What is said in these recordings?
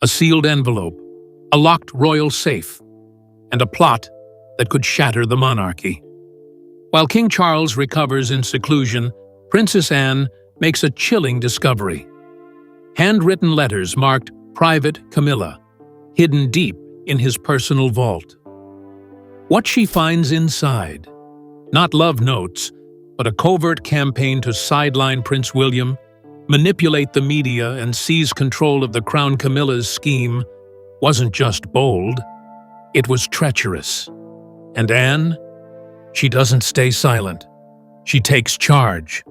a sealed envelope, a locked royal safe, and a plot that could shatter the monarchy. While King Charles recovers in seclusion, Princess Anne makes a chilling discovery. Handwritten letters marked Private Camilla, hidden deep in his personal vault. What she finds inside, not love notes, but a covert campaign to sideline Prince William, manipulate the media, and seize control of the Crown Camilla's scheme, wasn't just bold, it was treacherous. And Anne? She doesn't stay silent. She takes charge.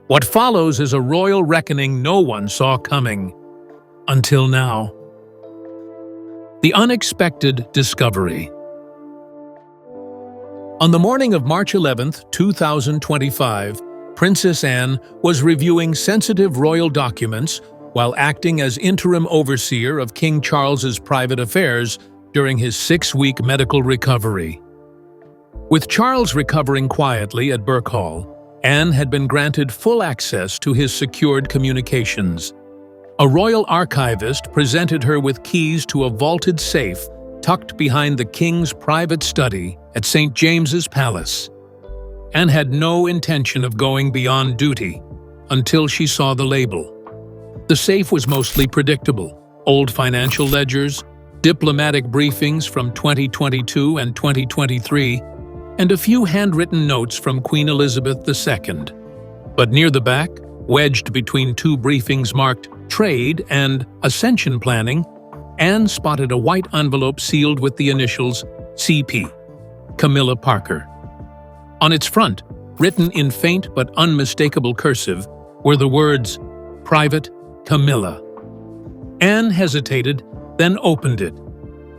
What follows is a royal reckoning no one saw coming. Until now. The unexpected discovery. On the morning of March 11, 2025, Princess Anne was reviewing sensitive royal documents while acting as interim overseer of King Charles's private affairs during his 6-week medical recovery. With Charles recovering quietly at Burke Hall, Anne had been granted full access to his secured communications. A royal archivist presented her with keys to a vaulted safe tucked behind the king's private study at St. James's Palace. Anne had no intention of going beyond duty until she saw the label. The safe was mostly predictable: old financial ledgers, diplomatic briefings from 2022 and 2023, and a few handwritten notes from Queen Elizabeth II. But near the back, wedged between two briefings marked Trade and Ascension Planning, Anne spotted a white envelope sealed with the initials CP, Camilla Parker. On its front, written in faint but unmistakable cursive, were the words, Private Camilla. Anne hesitated, then opened it.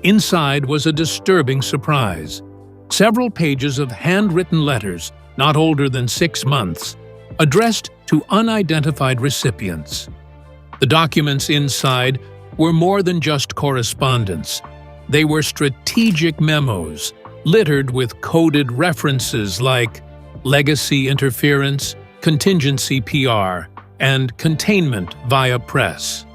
Inside was a disturbing surprise. Several pages of handwritten letters, not older than 6 months, addressed to unidentified recipients. The documents inside were more than just correspondence. They were strategic memos, littered with coded references like legacy interference, contingency PR, and containment via press.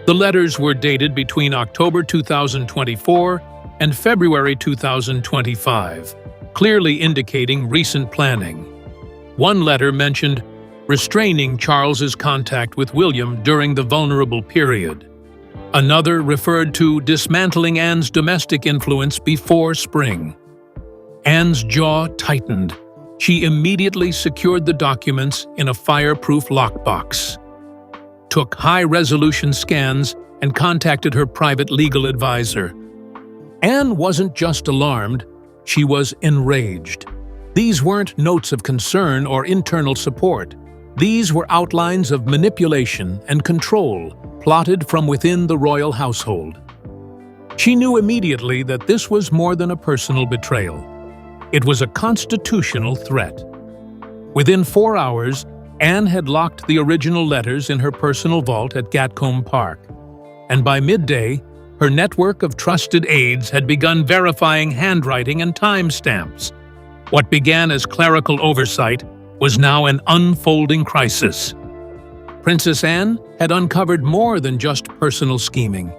The letters were dated between October 2024 and February 2025, clearly indicating recent planning. One letter mentioned restraining Charles's contact with William during the vulnerable period. Another referred to dismantling Anne's domestic influence before spring. Anne's jaw tightened. She immediately secured the documents in a fireproof lockbox, took high-resolution scans, and contacted her private legal advisor. Anne wasn't just alarmed, she was enraged. These weren't notes of concern or internal support. These were outlines of manipulation and control plotted from within the royal household. She knew immediately that this was more than a personal betrayal. It was a constitutional threat. Within 4 hours, Anne had locked the original letters in her personal vault at Gatcombe Park, and by midday, her network of trusted aides had begun verifying handwriting and timestamps. What began as clerical oversight was now an unfolding crisis. Princess Anne had uncovered more than just personal scheming.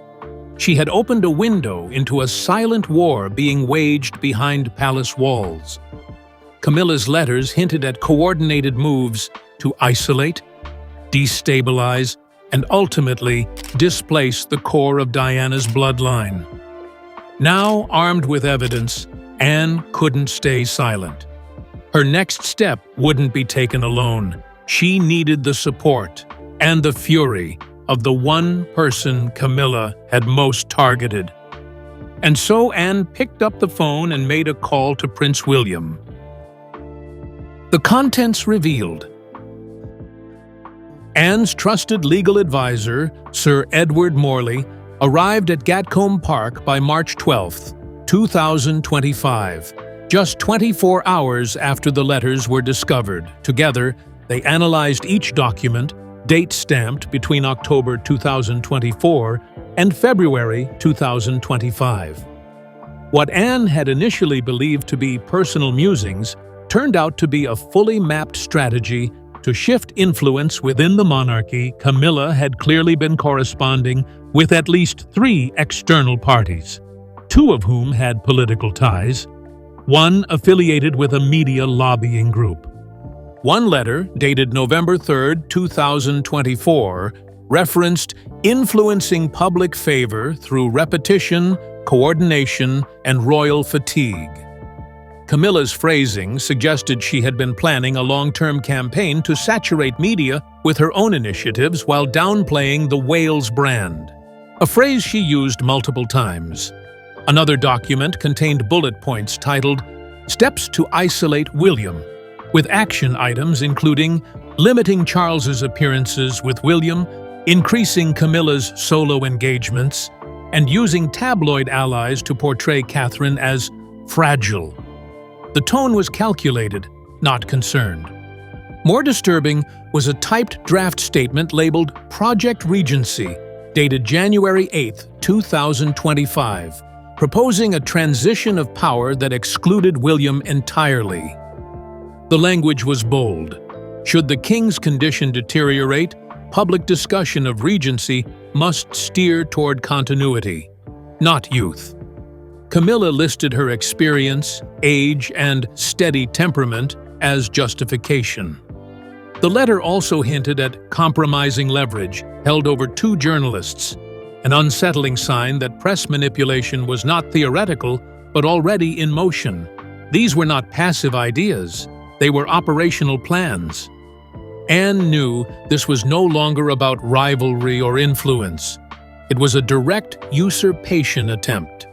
She had opened a window into a silent war being waged behind palace walls. Camilla's letters hinted at coordinated moves to isolate, destabilize, and ultimately displace the core of Diana's bloodline. Now armed with evidence, Anne couldn't stay silent. Her next step wouldn't be taken alone. She needed the support and the fury of the one person Camilla had most targeted. And so Anne picked up the phone and made a call to Prince William. The contents revealed. Anne's trusted legal advisor, Sir Edward Morley, arrived at Gatcombe Park by March 12, 2025, just 24 hours after the letters were discovered. Together, they analyzed each document, date-stamped between October 2024 and February 2025. What Anne had initially believed to be personal musings turned out to be a fully mapped strategy to shift influence within the monarchy. Camilla had clearly been corresponding with at least 3 external parties, 2 of whom had political ties, 1 affiliated with a media lobbying group. One letter, dated November 3, 2024, referenced influencing public favor through repetition, coordination, and royal fatigue. Camilla's phrasing suggested she had been planning a long-term campaign to saturate media with her own initiatives while downplaying the Wales brand, a phrase she used multiple times. Another document contained bullet points titled "Steps to Isolate William," with action items including limiting Charles's appearances with William, increasing Camilla's solo engagements, and using tabloid allies to portray Catherine as fragile. The tone was calculated, not concerned. More disturbing was a typed draft statement labeled Project Regency, dated January 8, 2025, proposing a transition of power that excluded William entirely. The language was bold. Should the king's condition deteriorate, public discussion of regency must steer toward continuity, not youth. Camilla listed her experience, age, and steady temperament as justification. The letter also hinted at compromising leverage held over 2 journalists, an unsettling sign that press manipulation was not theoretical but already in motion. These were not passive ideas, they were operational plans. Anne knew this was no longer about rivalry or influence. It was a direct usurpation attempt.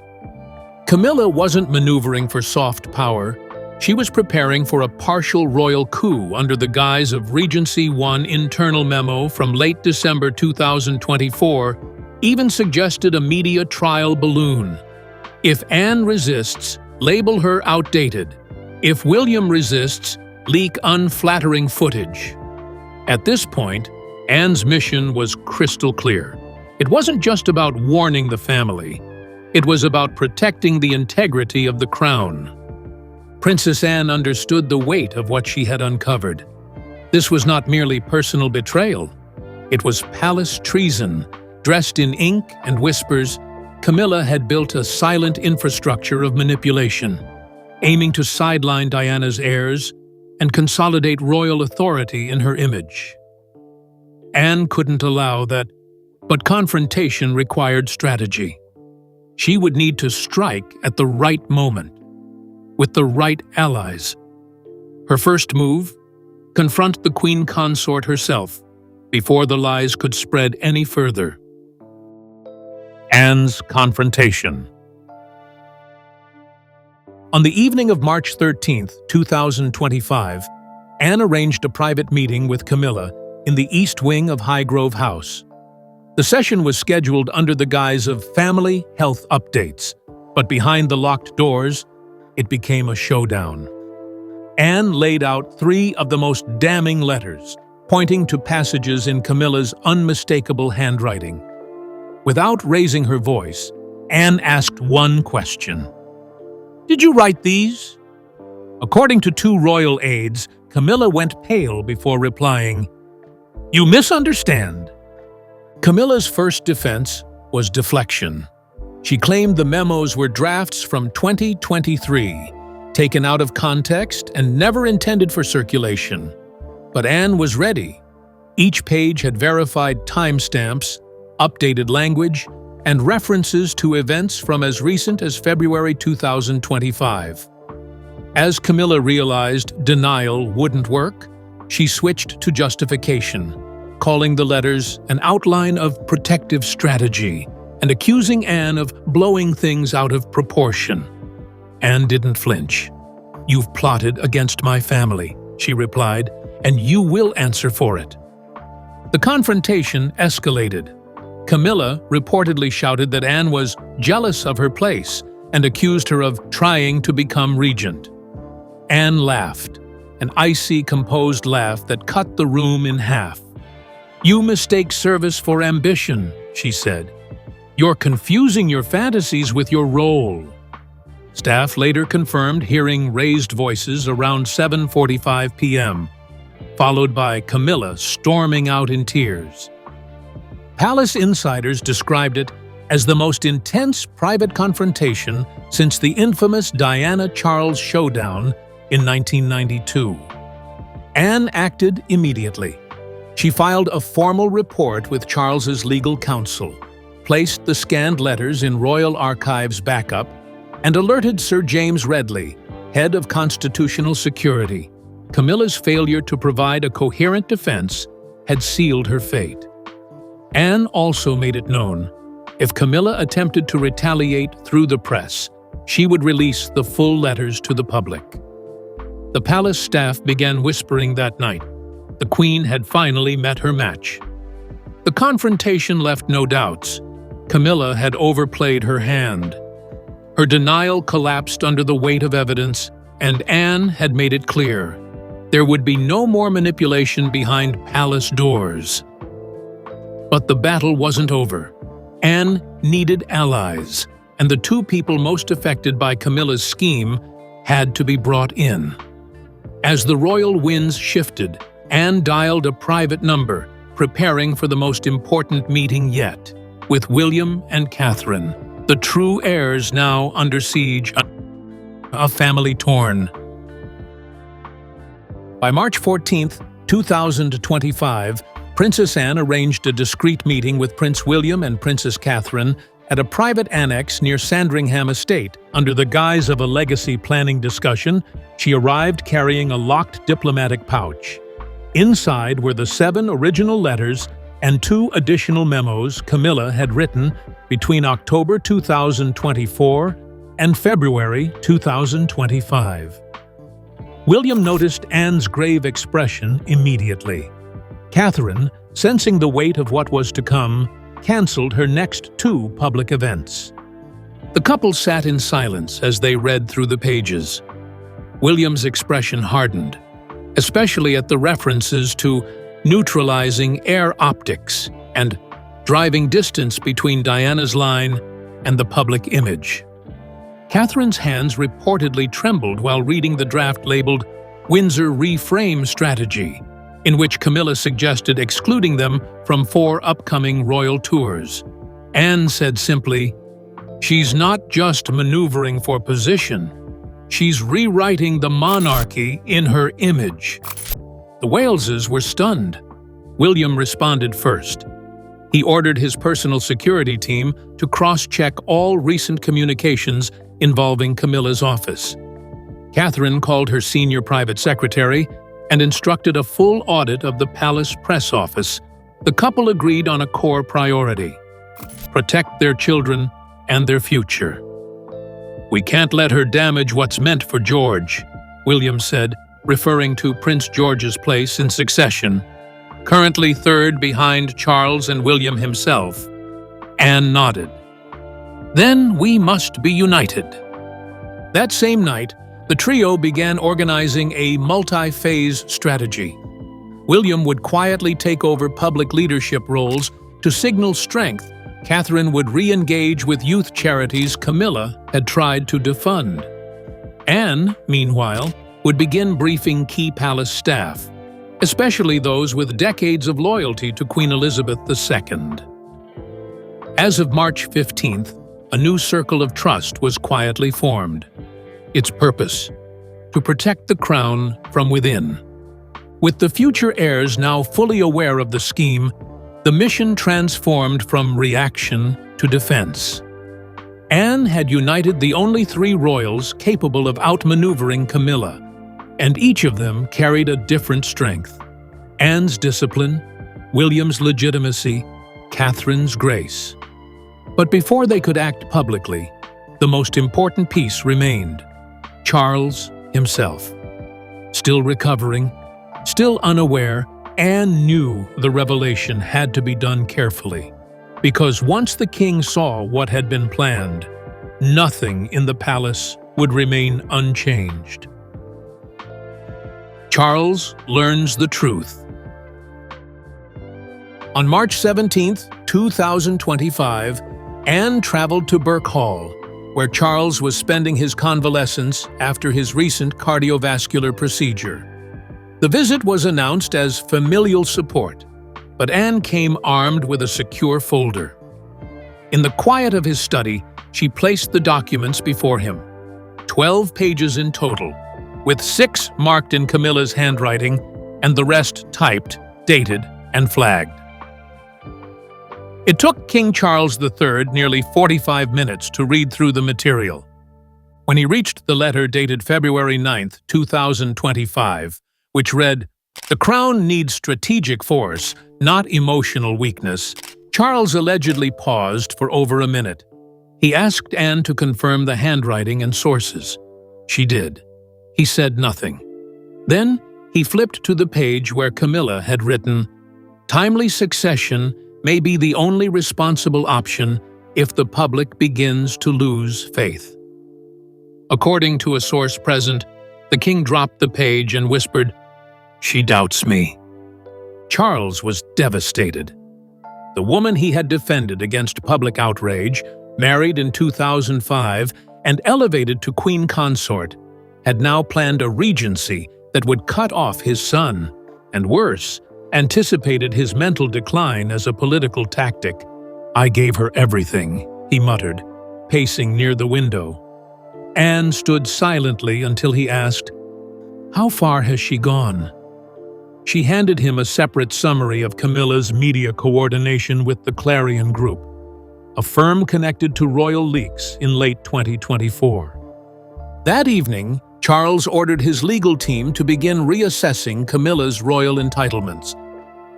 Camilla wasn't maneuvering for soft power. She was preparing for a partial royal coup under the guise of Regency One internal memo from late December 2024 even suggested a media trial balloon. If Anne resists, label her outdated. If William resists, leak unflattering footage. At this point, Anne's mission was crystal clear. It wasn't just about warning the family. It was about protecting the integrity of the crown. Princess Anne understood the weight of what she had uncovered. This was not merely personal betrayal. It was palace treason. Dressed in ink and whispers, Camilla had built a silent infrastructure of manipulation, aiming to sideline Diana's heirs and consolidate royal authority in her image. Anne couldn't allow that, but confrontation required strategy. She would need to strike at the right moment, with the right allies. Her first move? Confront the Queen Consort herself, before the lies could spread any further. Anne's confrontation. On the evening of March 13, 2025, Anne arranged a private meeting with Camilla in the East Wing of Highgrove House. The session was scheduled under the guise of family health updates, but behind the locked doors, it became a showdown. Anne laid out 3 of the most damning letters, pointing to passages in Camilla's unmistakable handwriting. Without raising her voice, Anne asked one question. "Did you write these?" According to 2 royal aides, Camilla went pale before replying, "You misunderstand." Camilla's first defense was deflection. She claimed the memos were drafts from 2023, taken out of context and never intended for circulation. But Anne was ready. Each page had verified timestamps, updated language, and references to events from as recent as February 2025. As Camilla realized denial wouldn't work, she switched to justification, calling the letters an outline of protective strategy and accusing Anne of blowing things out of proportion. Anne didn't flinch. "You've plotted against my family," she replied, "and you will answer for it." The confrontation escalated. Camilla reportedly shouted that Anne was jealous of her place and accused her of trying to become regent. Anne laughed, an icy, composed laugh that cut the room in half. "You mistake service for ambition," she said. "You're confusing your fantasies with your role." Staff later confirmed hearing raised voices around 7:45 p.m., followed by Camilla storming out in tears. Palace insiders described it as the most intense private confrontation since the infamous Diana-Charles showdown in 1992. Anne acted immediately. She filed a formal report with Charles's legal counsel, placed the scanned letters in Royal Archives backup, and alerted Sir James Redley, head of Constitutional Security. Camilla's failure to provide a coherent defense had sealed her fate. Anne also made it known, if Camilla attempted to retaliate through the press, she would release the full letters to the public. The palace staff began whispering that night. The Queen had finally met her match. The confrontation left no doubts. Camilla had overplayed her hand. Her denial collapsed under the weight of evidence, and Anne had made it clear there would be no more manipulation behind palace doors. But the battle wasn't over. Anne needed allies, and the two people most affected by Camilla's scheme had to be brought in. As the royal winds shifted, Anne dialed a private number, preparing for the most important meeting yet, with William and Catherine, the true heirs now under siege, a family torn. By March 14, 2025, Princess Anne arranged a discreet meeting with Prince William and Princess Catherine at a private annex near Sandringham Estate. Under the guise of a legacy planning discussion, she arrived carrying a locked diplomatic pouch. Inside were the 7 original letters and 2 additional memos Camilla had written between October 2024 and February 2025. William noticed Anne's grave expression immediately. Catherine, sensing the weight of what was to come, cancelled her next 2 public events. The couple sat in silence as they read through the pages. William's expression hardened, especially at the references to neutralizing air optics and driving distance between Diana's line and the public image. Catherine's hands reportedly trembled while reading the draft labeled Windsor Reframe Strategy, in which Camilla suggested excluding them from 4 upcoming royal tours. Anne said simply, "She's not just maneuvering for position, she's rewriting the monarchy in her image." The Waleses were stunned. William responded first. He ordered his personal security team to cross-check all recent communications involving Camilla's office. Catherine called her senior private secretary and instructed a full audit of the palace press office. The couple agreed on a core priority: protect their children and their future. "We can't let her damage what's meant for George," William said, referring to Prince George's place in succession, currently 3rd behind Charles and William himself. Anne nodded. "Then we must be united." That same night, the trio began organizing a multi-phase strategy. William would quietly take over public leadership roles to signal strength. Catherine would re-engage with youth charities Camilla had tried to defund. Anne, meanwhile, would begin briefing key palace staff, especially those with decades of loyalty to Queen Elizabeth II. As of March 15th, a new circle of trust was quietly formed. Its purpose: to protect the crown from within. With the future heirs now fully aware of the scheme, the mission transformed from reaction to defense. Anne had united the only 3 royals capable of outmaneuvering Camilla, and each of them carried a different strength: Anne's discipline, William's legitimacy, Catherine's grace. But before they could act publicly, the most important piece remained: Charles himself. Still recovering, still unaware, Anne knew the revelation had to be done carefully, because once the king saw what had been planned, nothing in the palace would remain unchanged. Charles learns the truth. On March 17, 2025, Anne traveled to Birk Hall, where Charles was spending his convalescence after his recent cardiovascular procedure. The visit was announced as familial support, but Anne came armed with a secure folder. In the quiet of his study, she placed the documents before him. 12 pages in total, with 6 marked in Camilla's handwriting and the rest typed, dated, and flagged. It took King Charles III nearly 45 minutes to read through the material. When he reached the letter dated February 9, 2025, which read, "The Crown needs strategic force, not emotional weakness," Charles allegedly paused for over a minute. He asked Anne to confirm the handwriting and sources. She did. He said nothing. Then he flipped to the page where Camilla had written, "Timely succession may be the only responsible option if the public begins to lose faith." According to a source present, the king dropped the page and whispered, "She doubts me." Charles was devastated. The woman he had defended against public outrage, married in 2005 and elevated to queen consort, had now planned a regency that would cut off his son, and worse, anticipated his mental decline as a political tactic. "I gave her everything," he muttered, pacing near the window. Anne stood silently until he asked, "How far has she gone?" She handed him a separate summary of Camilla's media coordination with the Clarion Group, a firm connected to royal leaks in late 2024. That evening, Charles ordered his legal team to begin reassessing Camilla's royal entitlements.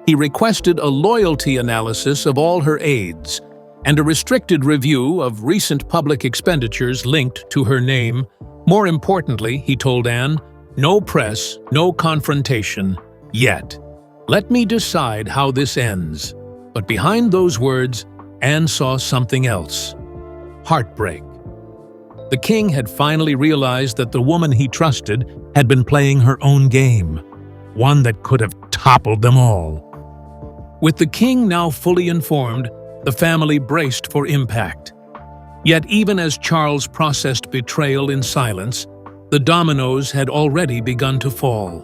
He requested a loyalty analysis of all her aides and a restricted review of recent public expenditures linked to her name. More importantly, he told Anne, "No press, no confrontation, yet. Let me decide how this ends." But behind those words, Anne saw something else. Heartbreak. The king had finally realized that the woman he trusted had been playing her own game, one that could have toppled them all. With the king now fully informed, the family braced for impact. Yet even as Charles processed betrayal in silence, the dominoes had already begun to fall.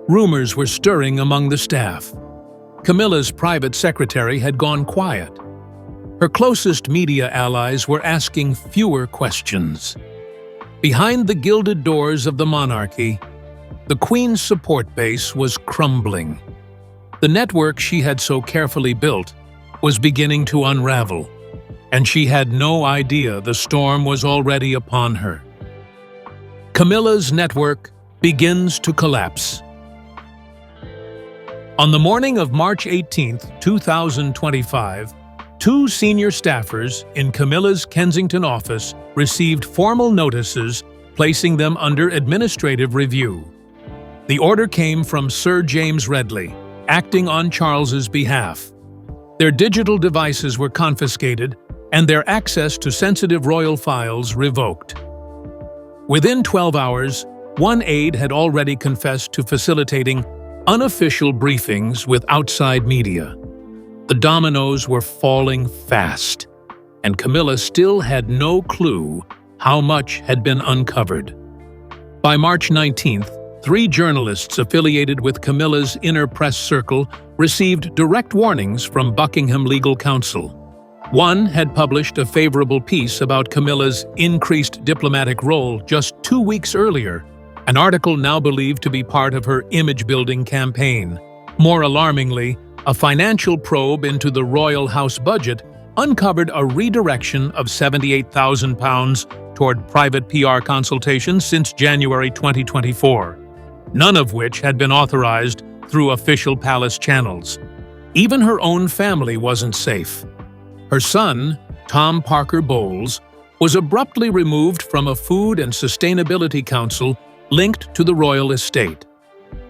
Rumors were stirring among the staff. Camilla's private secretary had gone quiet. Her closest media allies were asking fewer questions. Behind the gilded doors of the monarchy, the Queen's support base was crumbling. The network she had so carefully built was beginning to unravel, and she had no idea the storm was already upon her. Camilla's network begins to collapse. On the morning of March 18, 2025, 2 senior staffers in Camilla's Kensington office received formal notices placing them under administrative review. The order came from Sir James Redley, acting on Charles's behalf. Their digital devices were confiscated and their access to sensitive royal files revoked. Within 12 hours, one aide had already confessed to facilitating unofficial briefings with outside media. The dominoes were falling fast, and Camilla still had no clue how much had been uncovered. By March 19th, 3 journalists affiliated with Camilla's inner press circle received direct warnings from Buckingham legal counsel. One had published a favorable piece about Camilla's increased diplomatic role just 2 weeks earlier, an article now believed to be part of her image-building campaign. More alarmingly, a financial probe into the royal house budget uncovered a redirection of £78,000 toward private PR consultations since January 2024, none of which had been authorized through official palace channels. Even her own family wasn't safe. Her son, Tom Parker Bowles, was abruptly removed from a food and sustainability council linked to the royal estate.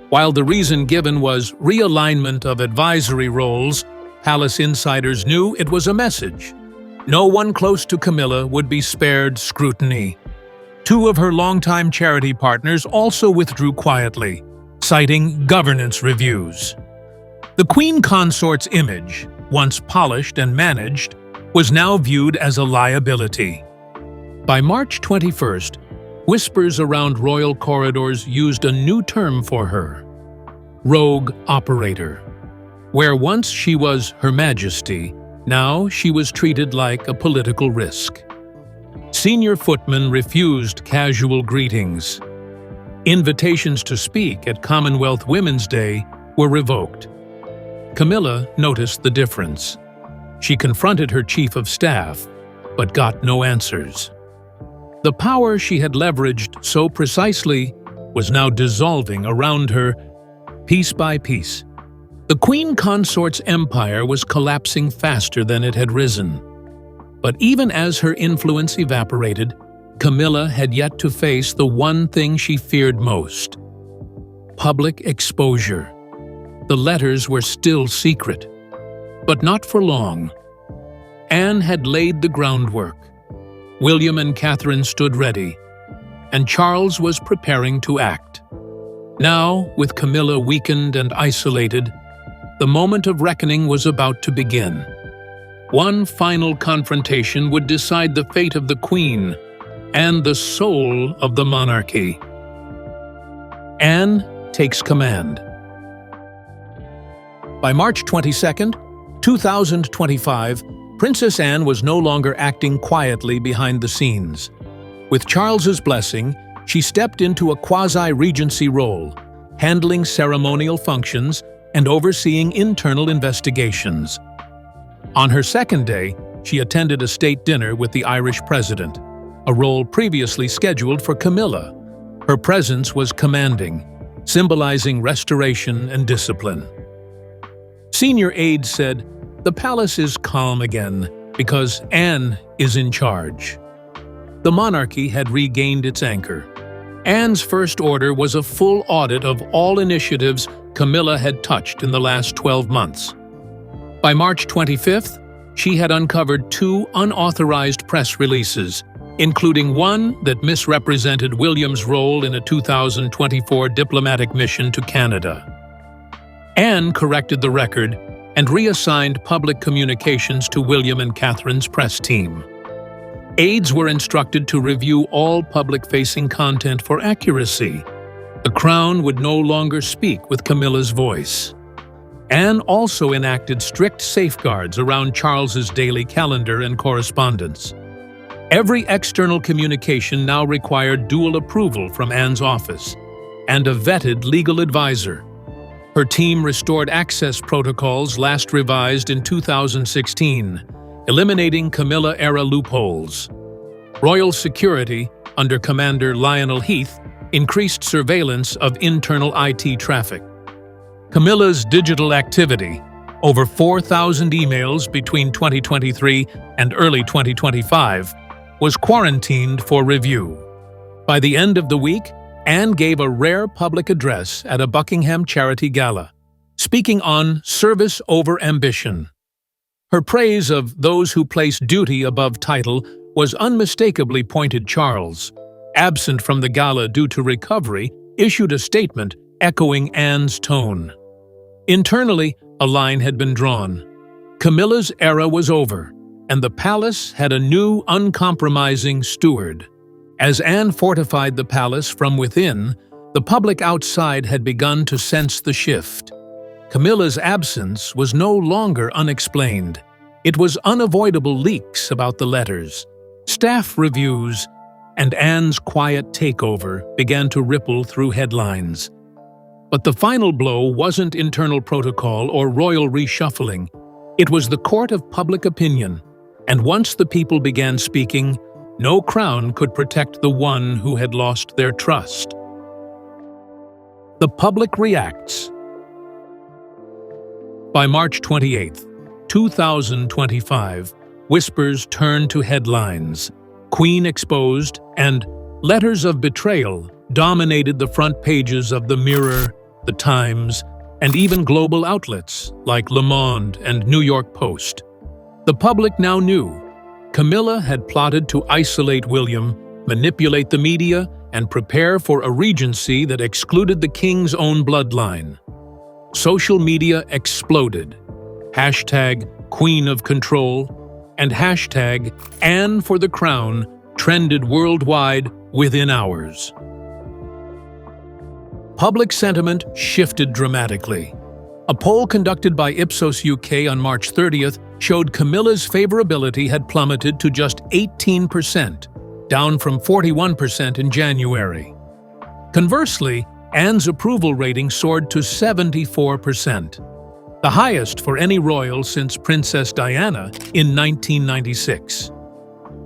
While the reason given was realignment of advisory roles, palace insiders knew it was a message. No one close to Camilla would be spared scrutiny. 2 of her longtime charity partners also withdrew quietly, citing governance reviews. The Queen Consort's image, once polished and managed, was now viewed as a liability. By March 21st, whispers around royal corridors used a new term for her: rogue operator. Where once she was Her Majesty, now she was treated like a political risk. Senior footmen refused casual greetings. Invitations to speak at Commonwealth Women's Day were revoked. Camilla noticed the difference. She confronted her chief of staff, but got no answers. The power she had leveraged so precisely was now dissolving around her, piece by piece. The Queen Consort's empire was collapsing faster than it had risen. But even as her influence evaporated, Camilla had yet to face the one thing she feared most: public exposure. The letters were still secret, but not for long. Anne had laid the groundwork. William and Catherine stood ready, and Charles was preparing to act. Now, with Camilla weakened and isolated, the moment of reckoning was about to begin. One final confrontation would decide the fate of the Queen and the soul of the monarchy. Anne takes command. By March 22, 2025, Princess Anne was no longer acting quietly behind the scenes. With Charles's blessing, she stepped into a quasi-regency role, handling ceremonial functions and overseeing internal investigations. On her second day, she attended a state dinner with the Irish president, a role previously scheduled for Camilla. Her presence was commanding, symbolizing restoration and discipline. Senior aides said, "The palace is calm again because Anne is in charge." The monarchy had regained its anchor. Anne's first order was a full audit of all initiatives Camilla had touched in the last 12 months. By March 25th, she had uncovered 2 unauthorized press releases, including one that misrepresented William's role in a 2024 diplomatic mission to Canada. Anne corrected the record and reassigned public communications to William and Catherine's press team. Aides were instructed to review all public-facing content for accuracy. The Crown would no longer speak with Camilla's voice. Anne also enacted strict safeguards around Charles's daily calendar and correspondence. Every external communication now required dual approval from Anne's office and a vetted legal advisor. Her team restored access protocols last revised in 2016, eliminating Camilla-era loopholes. Royal security, under Commander Lionel Heath, increased surveillance of internal IT traffic. Camilla's digital activity, over 4,000 emails between 2023 and early 2025, was quarantined for review. By the end of the week, Anne gave a rare public address at a Buckingham charity gala, speaking on service over ambition. Her praise of those who place duty above title was unmistakably pointed. Charles, absent from the gala due to recovery, issued a statement echoing Anne's tone. Internally, a line had been drawn. Camilla's era was over, and the palace had a new, uncompromising steward. As Anne fortified the palace from within, the public outside had begun to sense the shift. Camilla's absence was no longer unexplained. It was unavoidable leaks about the letters, staff reviews, and Anne's quiet takeover began to ripple through headlines. But the final blow wasn't internal protocol or royal reshuffling. It was the court of public opinion, and once the people began speaking, no crown could protect the one who had lost their trust. The public reacts. By March 28, 2025, whispers turned to headlines. Queen exposed and letters of betrayal dominated the front pages of the Mirror, the Times, and even global outlets like Le Monde and New York Post. The public now knew Camilla had plotted to isolate William, manipulate the media, and prepare for a regency that excluded the king's own bloodline. Social media exploded. Hashtag Queen of Control and hashtag Anne for the Crown trended worldwide within hours. Public sentiment shifted dramatically. A poll conducted by Ipsos UK on March 30th showed Camilla's favorability had plummeted to just 18%, down from 41% in January. Conversely, Anne's approval rating soared to 74%, the highest for any royal since Princess Diana in 1996.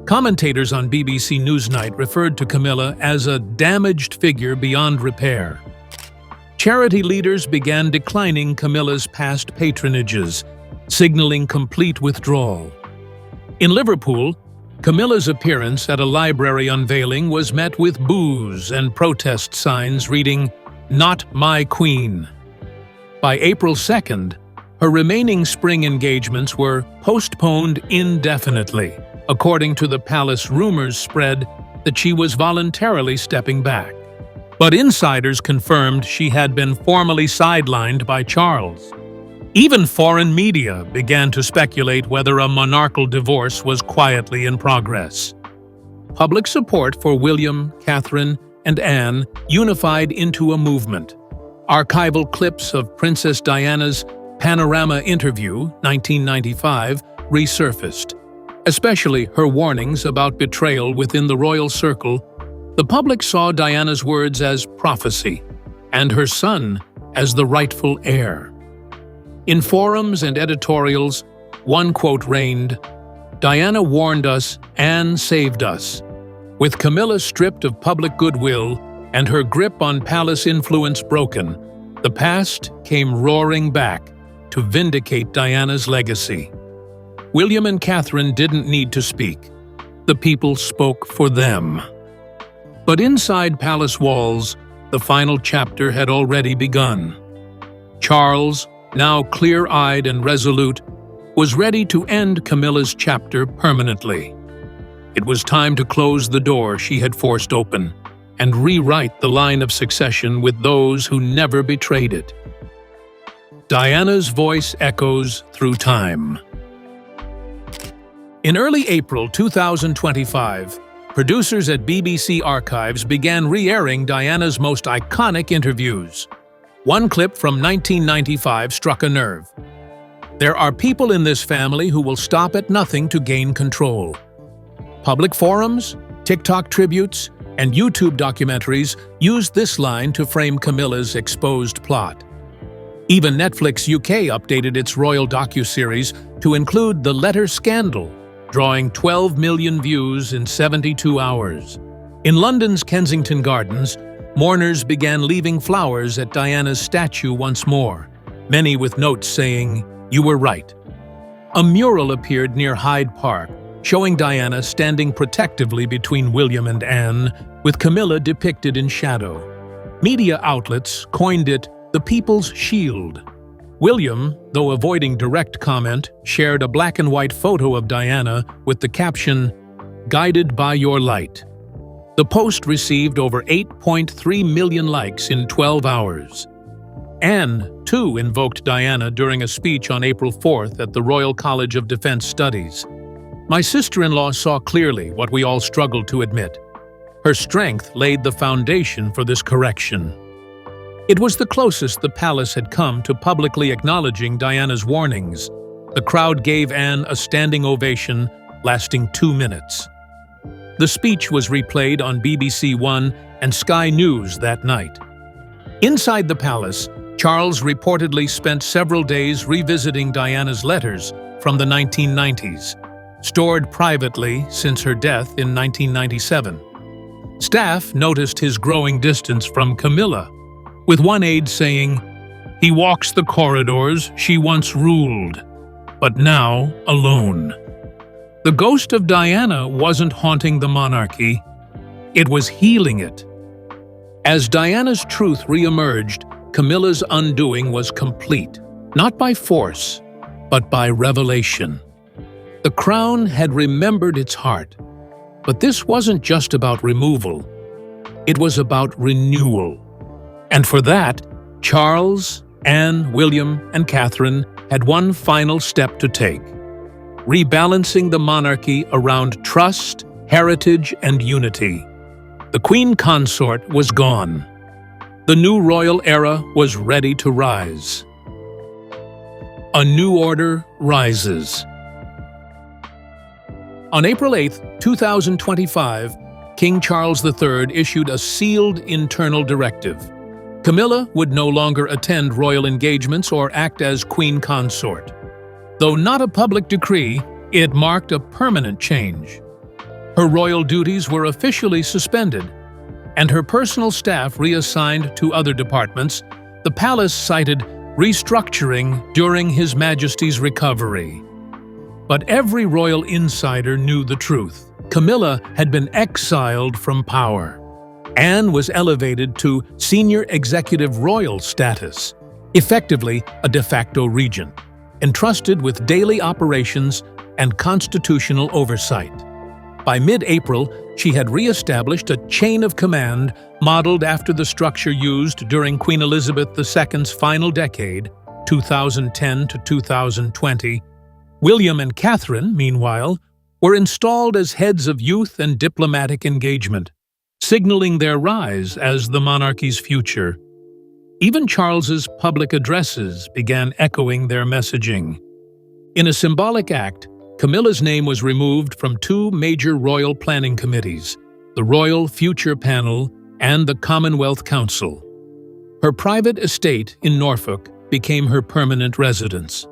Commentators on BBC Newsnight referred to Camilla as a damaged figure beyond repair. Charity leaders began declining Camilla's past patronages, signaling complete withdrawal. In Liverpool, Camilla's appearance at a library unveiling was met with boos and protest signs reading, "Not my Queen." By April 2nd, her remaining spring engagements were postponed indefinitely, according to the palace rumors spread that she was voluntarily stepping back. But insiders confirmed she had been formally sidelined by Charles. Even foreign media began to speculate whether a monarchical divorce was quietly in progress. Public support for William, Catherine, and Anne unified into a movement. Archival clips of Princess Diana's Panorama interview, 1995, resurfaced, especially her warnings about betrayal within the royal circle. The public saw Diana's words as prophecy, and her son as the rightful heir. In forums and editorials, one quote reigned, "Diana warned us, Anne saved us." With Camilla stripped of public goodwill and her grip on palace influence broken, the past came roaring back to vindicate Diana's legacy. William and Catherine didn't need to speak. The people spoke for them. But inside palace walls, the final chapter had already begun. Charles, now clear-eyed and resolute, was ready to end Camilla's chapter permanently. It was time to close the door she had forced open and rewrite the line of succession with those who never betrayed it. Diana's voice echoes through time. In early April 2025, producers at BBC Archives began re-airing Diana's most iconic interviews. One clip from 1995 struck a nerve. There are people in this family who will stop at nothing to gain control. Public forums, TikTok tributes, and YouTube documentaries used this line to frame Camilla's exposed plot. Even Netflix UK updated its royal docuseries to include the letter scandal, drawing 12 million views in 72 hours. In London's Kensington Gardens, mourners began leaving flowers at Diana's statue once more, many with notes saying, "You were right." A mural appeared near Hyde Park, showing Diana standing protectively between William and Anne, with Camilla depicted in shadow. Media outlets coined it the People's Shield. William, though avoiding direct comment, shared a black-and-white photo of Diana with the caption, "Guided by your light." The post received over 8.3 million likes in 12 hours. Anne, too, invoked Diana during a speech on April 4th at the Royal College of Defence Studies. "My sister-in-law saw clearly what we all struggled to admit. Her strength laid the foundation for this correction." It was the closest the palace had come to publicly acknowledging Diana's warnings. The crowd gave Anne a standing ovation, lasting 2 minutes. The speech was replayed on BBC One and Sky News that night. Inside the palace, Charles reportedly spent several days revisiting Diana's letters from the 1990s, stored privately since her death in 1997. Staff noticed his growing distance from Camilla, with one aide saying, "He walks the corridors she once ruled, but now alone." The ghost of Diana wasn't haunting the monarchy, it was healing it. As Diana's truth re-emerged, Camilla's undoing was complete, not by force, but by revelation. The crown had remembered its heart, but this wasn't just about removal, it was about renewal. And for that, Charles, Anne, William, and Catherine had one final step to take: rebalancing the monarchy around trust, heritage, and unity. The Queen Consort was gone. The new royal era was ready to rise. A new order rises. On April 8, 2025, King Charles III issued a sealed internal directive. Camilla would no longer attend royal engagements or act as queen consort. Though not a public decree, it marked a permanent change. Her royal duties were officially suspended, and her personal staff reassigned to other departments. The palace cited restructuring during His Majesty's recovery. But every royal insider knew the truth. Camilla had been exiled from power. Anne was elevated to senior executive royal status, effectively a de facto regent, entrusted with daily operations and constitutional oversight. By mid-April, she had re-established a chain of command modeled after the structure used during Queen Elizabeth II's final decade, 2010 to 2020. William and Catherine, meanwhile, were installed as heads of youth and diplomatic engagement, signaling their rise as the monarchy's future. Even Charles's public addresses began echoing their messaging. In a symbolic act, Camilla's name was removed from two major royal planning committees, the Royal Future Panel and the Commonwealth Council. Her private estate in Norfolk became her permanent residence.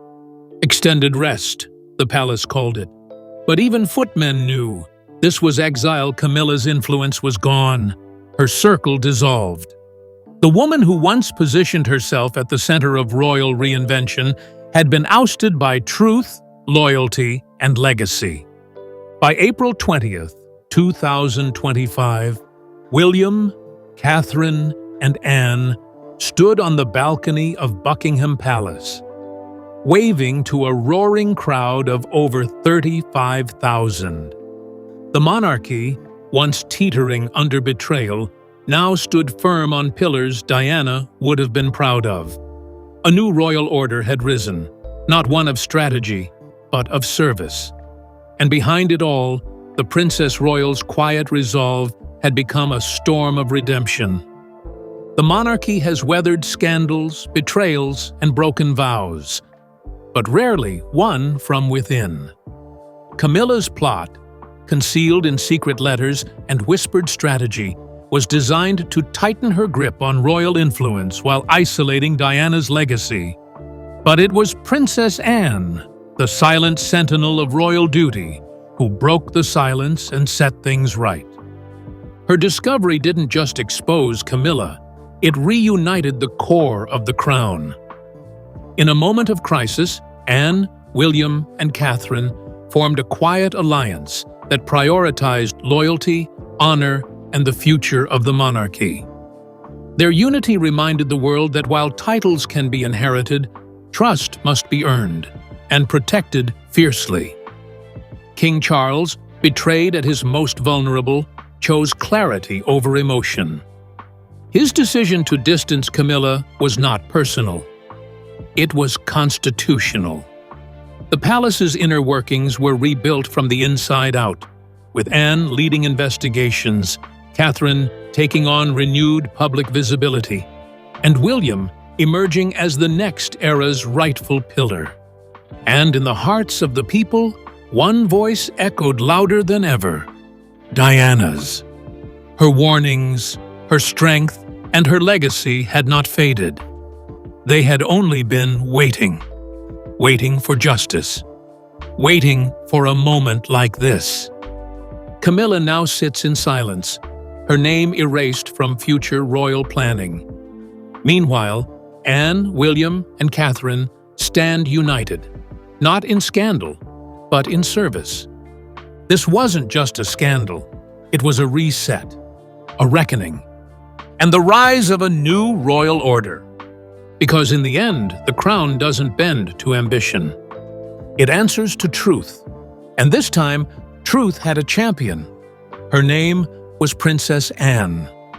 Extended rest, the palace called it. But even footmen knew this was exile. Camilla's influence was gone, her circle dissolved. The woman who once positioned herself at the center of royal reinvention had been ousted by truth, loyalty, and legacy. By April 20th, 2025, William, Catherine, and Anne stood on the balcony of Buckingham Palace, waving to a roaring crowd of over 35,000. The monarchy, once teetering under betrayal, now stood firm on pillars Diana would have been proud of. A new royal order had risen, not one of strategy, but of service. And behind it all, the Princess Royal's quiet resolve had become a storm of redemption. The monarchy has weathered scandals, betrayals, and broken vows, but rarely one from within. Camilla's plot, concealed in secret letters and whispered strategy, was designed to tighten her grip on royal influence while isolating Diana's legacy. But it was Princess Anne, the silent sentinel of royal duty, who broke the silence and set things right. Her discovery didn't just expose Camilla, it reunited the core of the crown. In a moment of crisis, Anne, William, and Catherine formed a quiet alliance that prioritized loyalty, honor, and the future of the monarchy. Their unity reminded the world that while titles can be inherited, trust must be earned and protected fiercely. King Charles, betrayed at his most vulnerable, chose clarity over emotion. His decision to distance Camilla was not personal. It was constitutional. The palace's inner workings were rebuilt from the inside out, with Anne leading investigations, Catherine taking on renewed public visibility, and William emerging as the next era's rightful pillar. And in the hearts of the people, one voice echoed louder than ever: Diana's. Her warnings, her strength, and her legacy had not faded. They had only been waiting for justice, waiting for a moment like this. Camilla now sits in silence, her name erased from future royal planning. Meanwhile, Anne, William, and Catherine stand united, not in scandal, but in service. This wasn't just a scandal, it was a reset, a reckoning, and the rise of a new royal order. Because in the end, the crown doesn't bend to ambition. It answers to truth. And this time, truth had a champion. Her name was Princess Anne.